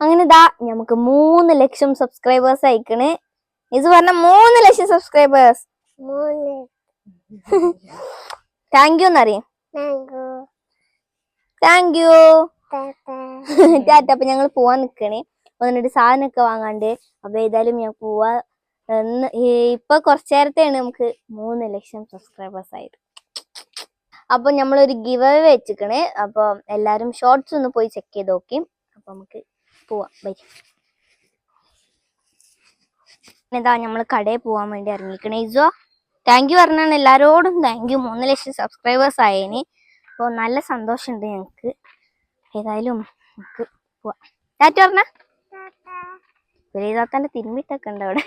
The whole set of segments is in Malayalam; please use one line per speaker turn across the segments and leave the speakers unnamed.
അങ്ങനെ ഇതാ നമുക്ക് 3 ലക്ഷം സബ്സ്ക്രൈബേഴ്സ് അയക്കണ്. ഇത് പറഞ്ഞ 3 ലക്ഷം സബ്സ്ക്രൈബേഴ്സ്. താങ്ക് യു എന്നറിയാം. Thank you Tata. അപ്പൊ ഞങ്ങൾ പോവാൻ നിക്കണേ. എന്നിട്ട് സാധനമൊക്കെ വാങ്ങാണ്ട്. അപ്പൊ ഏതായാലും ഞാൻ പോവാ. ഇപ്പൊ കുറച്ചേരത്തെയാണ് നമുക്ക് 3 ലക്ഷം സബ്സ്ക്രൈബേഴ്സ് ആയത്. അപ്പൊ നമ്മളൊരു ഗിവ് അവേ വെച്ചിക്കണേ. അപ്പൊ എല്ലാരും ഷോർട്സ് ഒന്ന് പോയി ചെക്ക് ചെയ്ത് നോക്കി. അപ്പൊ നമുക്ക് പോവാം. ബൈ. ഇതാ നമ്മൾ കടയിൽ പോവാൻ വേണ്ടി ഇറങ്ങിക്കണേ. ഇസോ താങ്ക് യു പറഞ്ഞാണ് എല്ലാരോടും. Thank you. 3 ലക്ഷം സബ്സ്ക്രൈബേഴ്സ് ആയേന്. അപ്പോൾ നല്ല സന്തോഷമുണ്ട് ഞങ്ങൾക്ക്. ഏതായാലും നമുക്ക് പോവാം. ടാറ്റ പറഞ്ഞ ഇതാക്കാൻ്റെ തിരുമ്മിട്ടൊക്കെ ഉണ്ട് അവിടെ.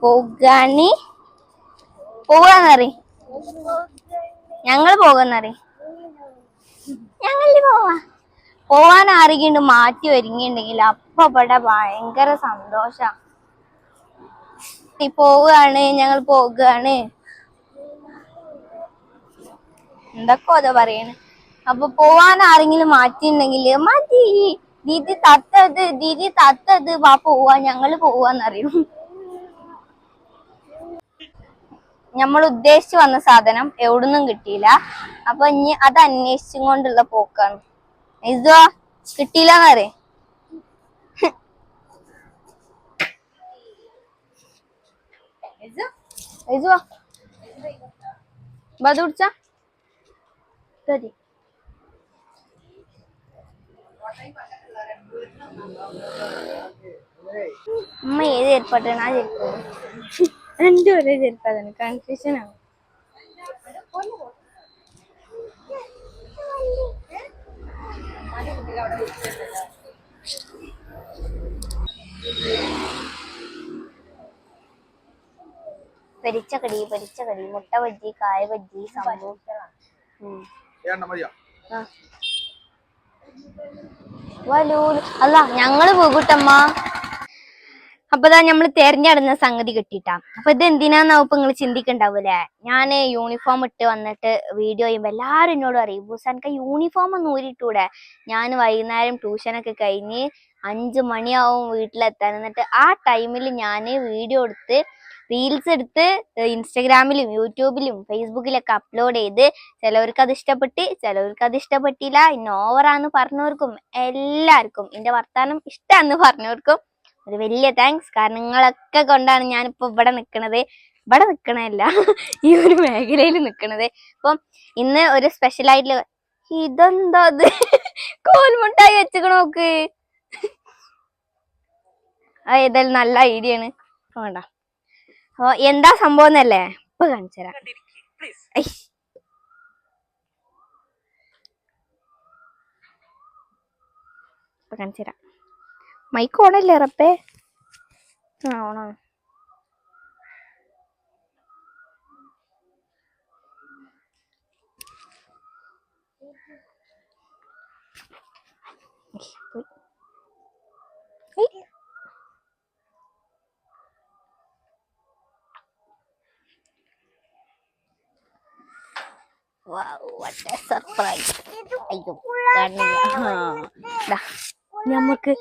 പോകാനി പോവാന്നറി ഞങ്ങൾ പോകുന്നറി ഞങ്ങള് പോവാൻ ആരെങ്കിലും മാറ്റി ഒരുങ്ങിണ്ടെങ്കിൽ അപ്പൊ ഇവിടെ ഭയങ്കര സന്തോഷ. പോവുകയാണ്, ഞങ്ങൾ പോകുകയാണ്. എന്തൊക്കെ അതാ പറയണ്. അപ്പൊ പോവാൻ ആരെങ്കിലും മാറ്റിണ്ടെങ്കിൽ മതി, ദീദി തത്തത് വാ പോവാ, ഞങ്ങള് പോവാന്നറിയും. നമ്മൾ ഉദ്ദേശിച്ചു വന്ന സാധനം എവിടുന്നും കിട്ടിയില്ല. അപ്പൊ ഇനി അത് അന്വേഷിച്ചും കൊണ്ടുള്ള പോക്കാണ്. ഇതോ കിട്ടിയില്ലന്നറിയ. കുടിച്ച അമ്മ ഏത് ഏർപ്പാട്ടാണ് ആ ചെരുപ്പ്? എന്റെ ഒരേ ചെരുപ്പാണ്. കൺഫ്യൂഷൻ ആണ്. പൊരിച്ചകടി, മുട്ട ബജ്ജി, കായ ബജ്ജി, സമൂസ. അല്ല ഞങ്ങള് പോകൂട്ടമ്മ. അപ്പൊ നമ്മള് തെരഞ്ഞെടുന്ന സംഗതി കിട്ടിട്ടാ. അപ്പൊ ഇത് എന്തിനാന്നാവും ഇപ്പൊ നിങ്ങൾ ചിന്തിക്കണ്ടാവൂലേ. ഞാന് യൂണിഫോം ഇട്ട് വന്നിട്ട് വീഡിയോ ചെയ്യുമ്പോ എല്ലാരും എന്നോട് പറയും, ബുസാനക്ക് യൂണിഫോം ഒന്ന് ഊരിട്ടൂടെ. ഞാൻ വൈകുന്നേരം ട്യൂഷനൊക്കെ കഴിഞ്ഞ് 5 മണിയാവും വീട്ടിലെത്താൻ. എന്നിട്ട് ആ ടൈമിൽ ഞാൻ വീഡിയോ എടുത്ത് റീൽസ് എടുത്ത് ഇൻസ്റ്റഗ്രാമിലും യൂട്യൂബിലും ഫേസ്ബുക്കിലൊക്കെ അപ്ലോഡ് ചെയ്ത് ചിലവർക്ക് അത് ഇഷ്ടപ്പെട്ട്, ചിലവർക്ക് അത് ഇഷ്ടപ്പെട്ടില്ല. ഇന്ന് ഓവറാന്ന് പറഞ്ഞവർക്കും എല്ലാവർക്കും, എന്റെ വർത്താനം ഇഷ്ടാന്ന് പറഞ്ഞവർക്കും ഒരു വലിയ താങ്ക്സ്. കാരണം നിങ്ങളൊക്കെ കൊണ്ടാണ് ഞാനിപ്പോ ഇവിടെ നിക്കണത്. ഇവിടെ നിക്കണല്ല, ഈ ഒരു മേഖലയിൽ നിക്കണത്. അപ്പം ഇന്ന് ഒരു സ്പെഷ്യൽ ആയിട്ടുള്ള ഇതെന്താ അത് കോൽമുട്ടായി വെച്ചേക്കണ നോക്ക്. ഏതായാലും നല്ല ഐഡിയ ആണ്. വേണ്ട അപ്പൊ എന്താ സംഭവം എന്നല്ലേ ഇപ്പൊ കാണിച്ചുതരാം. ഇപ്പൊ കാണിച്ചുതരാം. മൈക്ക് ഓണല്ലേ റപ്പേ? ആ ഓണാണ്. നമുക്ക്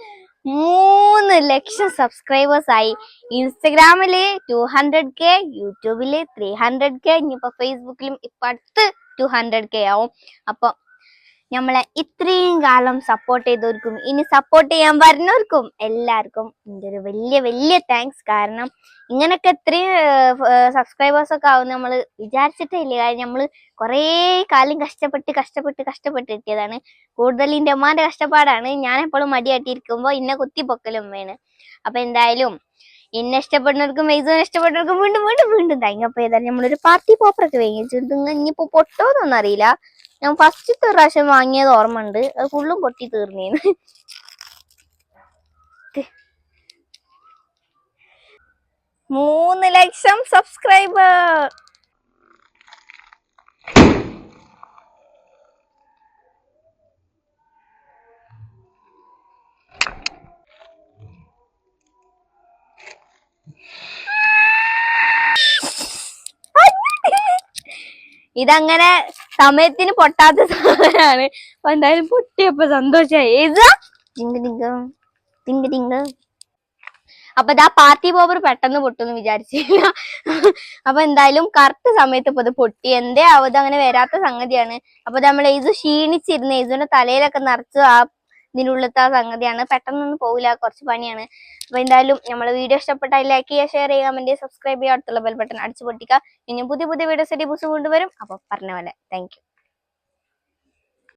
3 ലക്ഷം സബ്സ്ക്രൈബേഴ്സ് ആയി. ഇൻസ്റ്റഗ്രാമില് 200K, യൂട്യൂബില് 300K, ഇനിയിപ്പോ ഫേസ്ബുക്കിലും ഇപ്പൊ അടുത്ത് 200K ആവും. അപ്പൊ നമ്മളെ ഇത്രയും കാലം സപ്പോർട്ട് ചെയ്തവർക്കും ഇനി സപ്പോർട്ട് ചെയ്യാൻ വരുന്നവർക്കും എല്ലാവർക്കും എൻ്റെ ഒരു വലിയ വലിയ താങ്ക്സ്. കാരണം ഇങ്ങനൊക്കെ ഇത്രയും സബ്സ്ക്രൈബേഴ്സ് ഒക്കെ ആവും നമ്മൾ വിചാരിച്ചിട്ടേ ഇല്ല. കാര്യം നമ്മൾ കുറേ കാലം കഷ്ടപ്പെട്ട് കിട്ടിയതാണ്. കൂടുതൽ എൻ്റെ അമ്മാന്റെ കഷ്ടപ്പാടാണ്. ഞാൻ എപ്പോഴും മടിയാട്ടിയിരിക്കുമ്പോൾ ഇന്നെ കുത്തിപ്പൊക്കലും വേണം. അപ്പൊ എന്തായാലും എന്നെ ഇഷ്ടപ്പെടുന്നവർക്കും മെയ്സോനെ ഇഷ്ടപ്പെടുന്നവർക്കും വീണ്ടും വീണ്ടും വീണ്ടും താങ്ക്. അപ്പൊ ഏതായാലും നമ്മളൊരു പാർട്ടി പോപ്പറൊക്കെ വാങ്ങിച്ചിട്ട് ഇനിയിപ്പോ പൊട്ടോന്നൊന്നും അറിയില്ല. ഞാൻ ഫസ്റ്റത്തെ പ്രാവശ്യം വാങ്ങിയത് ഓർമ്മ ഉണ്ട്. അത് ഫുള്ളും പൊട്ടി തീർന്നേന്ന്. 3 ലക്ഷം സബ്സ്ക്രൈബർ. ഇതങ്ങനെ സമയത്തിന് പൊട്ടാത്ത സാധനമാണ്. അപ്പൊ എന്തായാലും പൊട്ടിയപ്പോ സന്തോഷായി. Think think. അപ്പൊ ഇതാ പാർട്ടി പോവർ പെട്ടെന്ന് പൊട്ടുന്ന് വിചാരിച്ചില്ല. അപ്പൊ എന്തായാലും കറക്റ്റ് സമയത്ത് ഇപ്പൊ ഇത് പൊട്ടി. എന്തേ ആവത് അങ്ങനെ വരാത്ത സംഗതിയാണ്. അപ്പൊ നമ്മൾ ഇത് ക്ഷീണിച്ചിരുന്ന് ഇതിന്റെ തലയിലൊക്കെ നിറച്ച് ആ ഇതിനുള്ളത്തെ ആ സംഗതിയാണ്. പെട്ടെന്നൊന്നും പോകില്ല, കുറച്ച് പണിയാണ്. അപ്പൊ എന്തായാലും നമ്മളെ വീഡിയോ ഇഷ്ടപ്പെട്ടാൽ ലൈക്ക് ചെയ്യുക, ഷെയർ ചെയ്യുക, കമന്റ് ചെയ്യുക, സബ്സ്ക്രൈബ് ചെയ്യുക, അടുത്തുള്ള ബെൽ ബട്ടൺ അടിച്ചു പൊട്ടിക്കുക. ഇനി പുതിയ പുതിയ വീഡിയോസ് ബുസ് കൊണ്ടുവരും. അപ്പൊ പറഞ്ഞ പോലെ താങ്ക് യു.